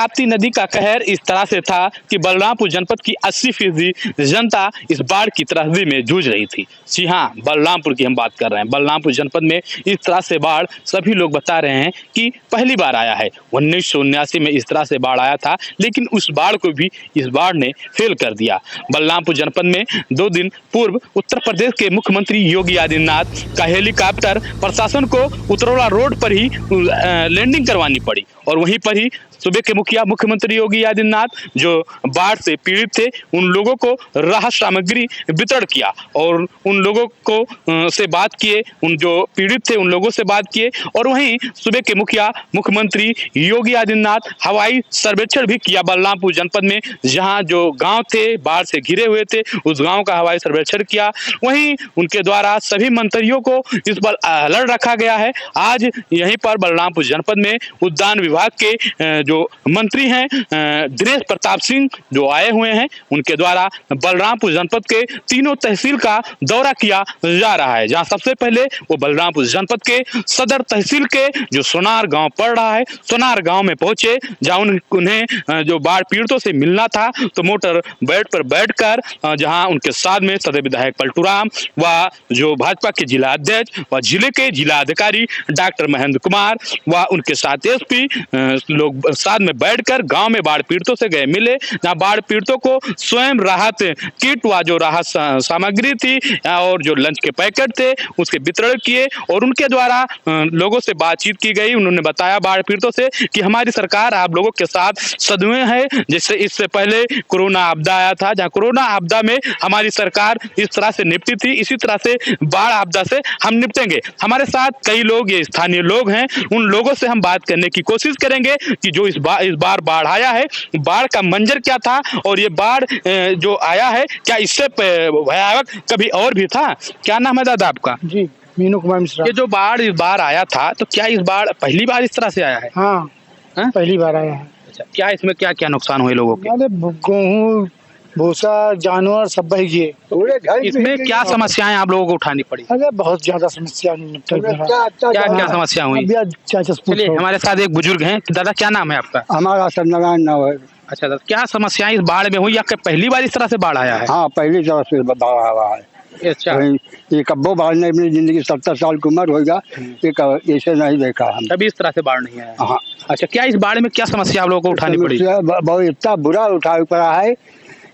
राप्ती नदी का कहर इस तरह से था कि बलरामपुर जनपद की 80% जनता इस बाढ़ की त्रासदी में जूझ रही थी। जी हाँ, बलरामपुर की हम बात कर रहे हैं। बलरामपुर जनपद में इस तरह से बाढ़ सभी लोग बता रहे हैं कि पहली बार आया है। 1979 में इस तरह से बाढ़ आया था, लेकिन उस बाढ़ को भी इस बाढ़ ने फेल कर दिया। बलरामपुर जनपद में 2 दिन पूर्व उत्तर प्रदेश के मुख्यमंत्री योगी आदित्यनाथ का हेलीकॉप्टर प्रशासन को उतरौला रोड पर ही लैंडिंग करवानी पड़ी और वहीं पर ही सूबे के मुख्यमंत्री योगी आदित्यनाथ जो बाढ़ से पीड़ित थे उन लोगों को राहत सामग्री वितरण किया और उन लोगों को से बात किए, उन जो पीड़ित थे उन लोगों से बात किए और वहीं सूबे के मुख्यमंत्री योगी आदित्यनाथ हवाई सर्वेक्षण भी किया बलरामपुर जनपद में, जहां जो गांव थे बाढ़ से घिरे हुए थे उस गांव का हवाई सर्वेक्षण किया। वहीं उनके द्वारा सभी मंत्रियों को इस पर अलर्ट रखा गया है। आज यहीं पर बलरामपुर जनपद में उद्यान विभाग के जो मंत्री हैं दिनेश प्रताप सिंह जो आए हुए हैं, उनके द्वारा बलरामपुर जनपद के तीनों तहसील का दौरा किया जा रहा है। जहां सबसे पहले वो बलरामपुर जनपद के सदर तहसील के जो सोनार गांव पड़ रहा है, सोनार गांव में पहुंचे, जहां उन्हें जो बाढ़ पीड़ितों से मिलना था तो मोटर बेड पर बैठकर जहां उनके साथ में सदर विधायक पलटू राम व जो भाजपा के जिला अध्यक्ष व जिले के जिला अधिकारी डॉक्टर महेंद्र कुमार व उनके साथ एसपी लोग साथ में बैठकर गांव में बाढ़ पीड़ितों से गए मिले, जहां बाढ़ पीड़ितों को स्वयं राहत किट व जो राहत सामग्री थी और जो लंच के पैकेट थे उसके वितरण किए और उनके द्वारा लोगों से बातचीत की गई। उन्होंने बताया बाढ़ पीड़ितों से कि हमारी सरकार आप लोगों के साथ सदैव है। जैसे इससे पहले कोरोना आपदा आया था, जहां कोरोना आपदा में हमारी सरकार इस तरह से निपटी थी, इसी तरह से बाढ़ आपदा से हम निपटेंगे। हमारे साथ कई लोग ये स्थानीय लोग हैं, उन लोगों से हम बात करने की कोशिश करेंगे कि जो इस बार बाढ़ आया है, बाढ़ का मंजर क्या था और ये बाढ़ जो आया है क्या इससे भयावह कभी और भी था। क्या नाम है दादा आपका? जी, मीनू कुमार मिश्रा। ये जो बाढ़ इस बार आया था तो क्या इस बाढ़ पहली बार इस तरह से आया है? हाँ, पहली बार आया है। अच्छा, क्या इसमें क्या क्या नुकसान हुए लोगों के? गेहूँ, भूसा, जानवर सब बह गए। इसमें क्या समस्याएं आप लोगों को उठानी पड़ी? अरे बहुत ज्यादा समस्या क्या क्या समस्या हुई? चलिए, हमारे साथ एक बुजुर्ग हैं। दादा क्या नाम है आपका? हमारा सत्यनारायण नाम है। अच्छा दादा, क्या समस्याएं इस बाढ़ में हुई या पहली बार इस तरह से बाढ़ आया है? हाँ, पहली तरह से बाढ़ आ रहा है। अच्छा, ये कब्बो बाढ़ ने अपनी जिंदगी 70 साल की उम्र होगा, ये ऐसे नहीं देखा हम। कभी इस तरह से बाढ़ नहीं आया। हाँ। अच्छा, क्या इस बाढ़ में क्या समस्या आप लोगों को उठानी पड़ी? बहुत इतना बुरा उठा पड़ा है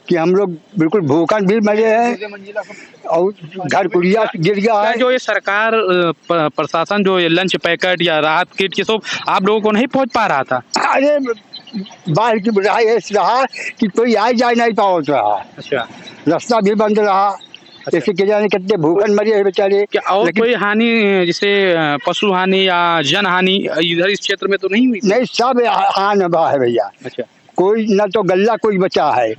कि हम लोग बिल्कुल भूखन भी मरे हैं और घर कुड़िया गिर गया है। जो ये सरकार प्रशासन जो ये लंच पैकेट या राहत किट ये सब आप लोगों को नहीं पहुंच पा रहा था? अरे बाढ़ की बुराई ऐसी रहा कि कोई आ जा नहीं पहुंच रहा। अच्छा, रास्ता भी बंद रहा। अच्छा। ऐसे के जाने कितने भूखन मरे हैं बेचारे। क्या और कोई हानि जैसे पशु हानि या जन हानि इधर इस क्षेत्र में तो नहीं हुई? नहीं, सब हान बा है भैया। अच्छा, कोई न तो गल्ला कोई बचा है,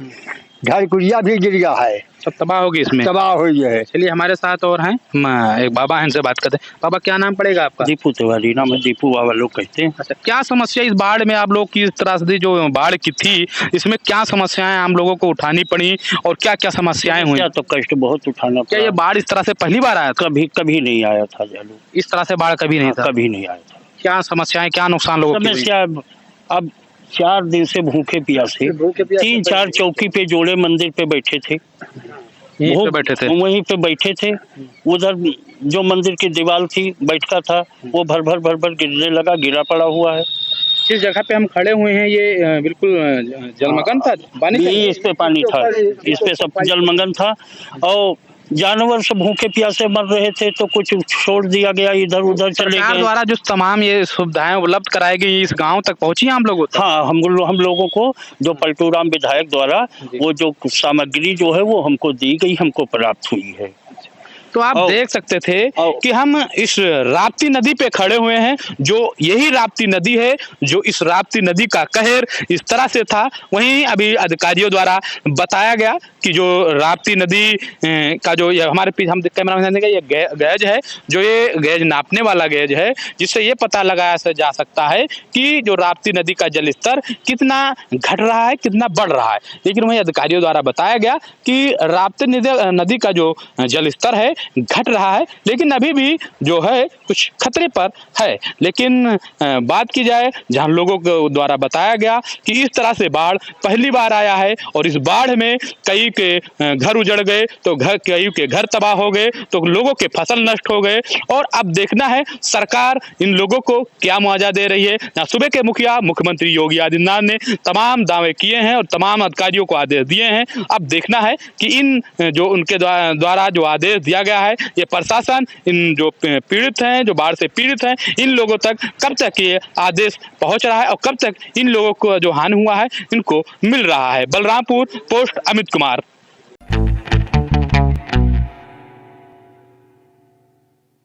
घर कुड़िया भी गिर गया है, सब तबाह हो गई इसमें। तबाह हो गया है। चलिए, हमारे साथ और हैं, एक बाबा हैं, इनसे बात करते हैं। बाबा क्या नाम पड़ेगा आपका? दीपू तिवारी नाम है, दीपू बाबा लोग कहते हैं। अच्छा, क्या समस्या इस बाढ़ में आप लोग की इस त्रासदी जो बाढ़ की थी इसमें क्या समस्याएं हम लोगों को उठानी पड़ी और क्या क्या समस्याएं हुई? तो कष्ट बहुत उठाना क्या ये बाढ़ इस तरह से पहली बार आया? कभी कभी नहीं आया था जालू, इस तरह से बाढ़ कभी नहीं था? कभी नहीं आया था। क्या समस्याएं, क्या नुकसान लोगों की हुई? समस्या अब 4 दिन से भूखे प्यासे 3-4 चौकी पे जोड़े मंदिर पे बैठे थे, वहीं पे बैठे थे। वहीं पे बैठे थे। उधर जो मंदिर की दीवार थी बैठका था वो भर भर गिरने लगा, गिरा पड़ा हुआ है। जिस जगह पे हम खड़े हुए हैं ये बिल्कुल जलमग्न था, पानी इस पे पानी था, इस पे सब जलमग्न था और जानवर सब भूखे प्यासे मर रहे थे तो कुछ छोड़ दिया गया, इधर उधर चले गए। द्वारा जो तमाम ये सुविधाएं उपलब्ध कराई गई इस गांव तक पहुंची हम लोगों तक? हाँ, हम लोगों को जो पलटू राम विधायक द्वारा वो जो सामग्री जो है वो हमको दी गई, हमको प्राप्त हुई है। तो आप देख सकते थे कि हम इस राप्ती नदी पे खड़े हुए हैं, जो यही राप्ती नदी है, जो इस राप्ती नदी का कहर इस तरह से था। वहीं अभी अधिकारियों द्वारा बताया गया कि जो राप्ती नदी का जो ये हमारे पीछे हम कैमरा में ये गेज है, जो ये गेज नापने वाला गेज है, जिससे ये पता लगाया जा सकता है कि जो राप्ती नदी का जल स्तर कितना घट रहा है, कितना बढ़ रहा है। लेकिन वहीं अधिकारियों द्वारा बताया गया कि राप्ती नदी का जो जल स्तर है घट रहा है, लेकिन अभी भी जो है कुछ खतरे पर है। लेकिन बात की जाए, जहां लोगों को द्वारा बताया गया कि इस तरह से बाढ़ पहली बार आया है और इस बाढ़ में कई के घर उजड़ गए, तो कई के घर तबाह हो गए, तो लोगों के फसल नष्ट हो गए। और अब देखना है सरकार इन लोगों को क्या मुआवजा दे रही है। ना सूबे के मुखिया मुख्यमंत्री योगी आदित्यनाथ ने तमाम दावे किए हैं और तमाम अधिकारियों को आदेश दिए हैं। अब देखना है कि इन जो उनके द्वारा जो आदेश दिया गया है, ये प्रशासन इन जो पीड़ित हैं, जो बाढ़ से पीड़ित हैं, इन लोगों तक कब तक ये आदेश पहुंच रहा है और कब तक इन लोगों को जो हानि हुआ है इनको मिल रहा है। बलरामपुर पोस्ट अमित कुमार।